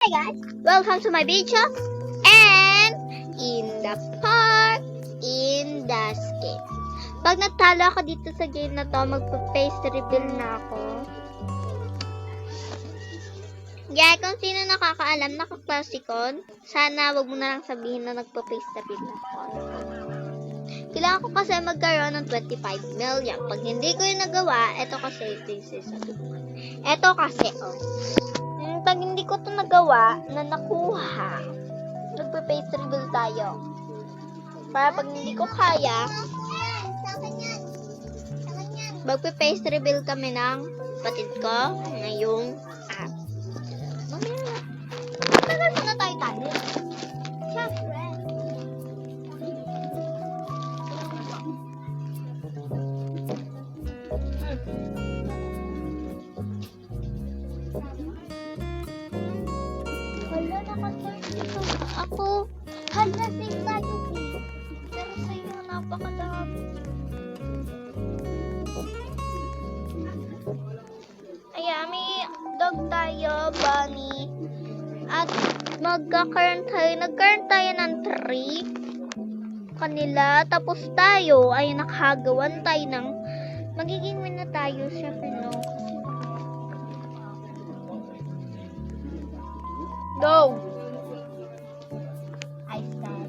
Hi guys, welcome to my video. And in the park, in the skate. Pag natalo ako dito sa game na to, magpa-face reveal na ako. Yeah, kung sino nakakaalam, naka-classicon, sana wag mo na lang sabihin na nagpa-face reveal ako. Kailangan ko kasi magkaroon ng 25 million. Pag hindi ko yung nagawa, eto kasi, this is a big one. Eto kasi, pag hindi ko to nagawa, na nakuha, magpa-face reveal tayo. Para pag hindi ko kaya, magpa-face reveal kami ng patid ko ngayong app. Mamaya na. Tagal muna tayo tayo. Siyempre. Hala, naka-30 ako. Hala, save tayo. Pero sa'yo, napakadami. Ayan, may dog tayo, bunny. At nagkaroon tayo ng 3 kanila. Tapos tayo ay nakagawan tayo ng magiging win na tayo, syempre no. Go! I stand.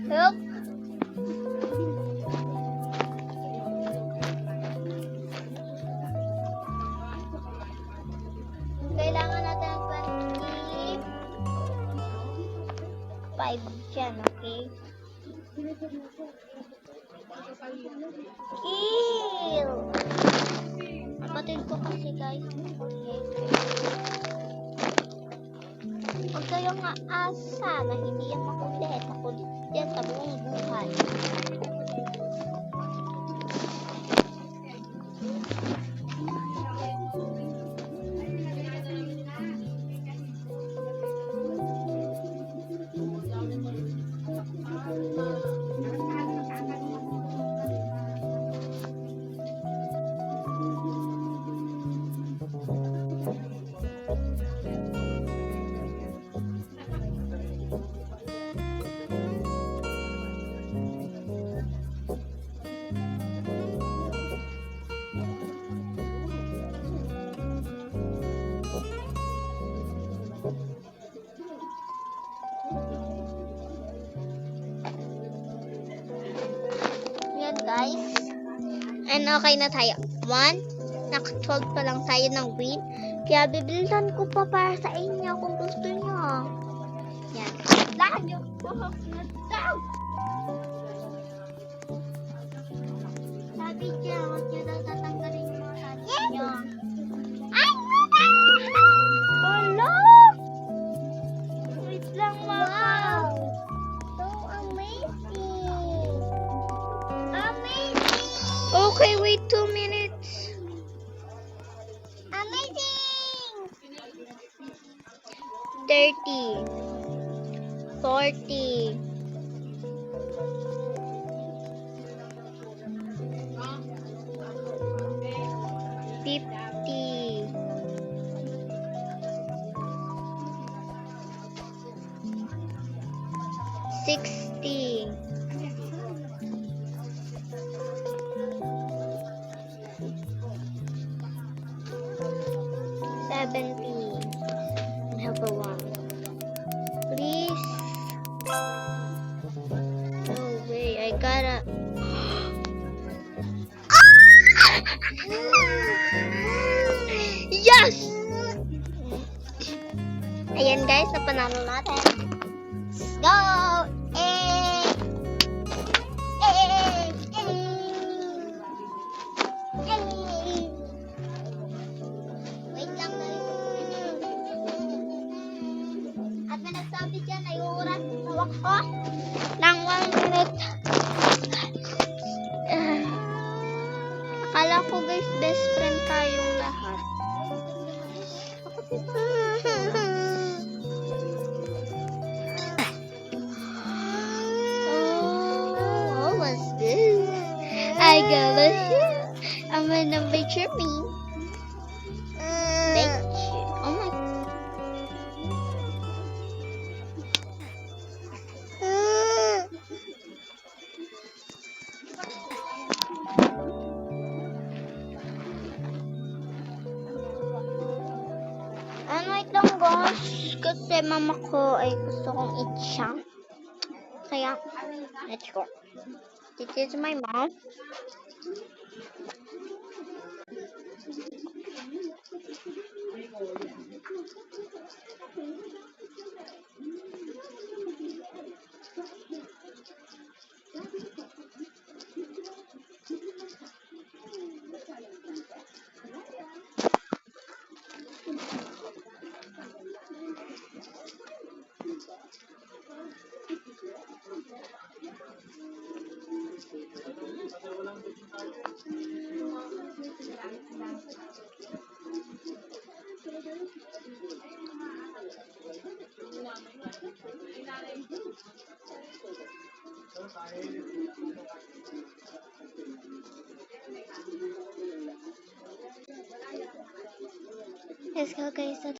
Help! Kailangan natin ng 25 dyan, okay? Kill! Kapatid ko kasi guys. Okay. Huwag kayong aasa na hindi yan makulit. Makulit yan sa buong buhay. Guys, and okay na tayo. 1, naka-12 pa lang tayo ng win. Kaya bibilitan ko pa para sa inyo kung gusto nyo. Yan. Lahat yung buhok na daw. Sabi niya, huwag nyo daw tatanggalin yung mga sabi nyo. Ay, hello! Wait lang, mama. So amazing. Okay, wait 2 minutes. Amazing! 30, 40, 50, 60, 70. Number 1. Please. No way. I gotta. Yes! Ayan guys, napanalo natin. Let's go! Wait lang na at may nagsabi dyan ay oras hawak ko ng 1 minute. Akala ko guys best friend tayong lahat. Oh, what's this? I gotta I'm gonna picture me. Wait lang guys. Kasi mama ko ay gusto kong eat siya. Kaya, let's go. This is my mom. Let's go guys.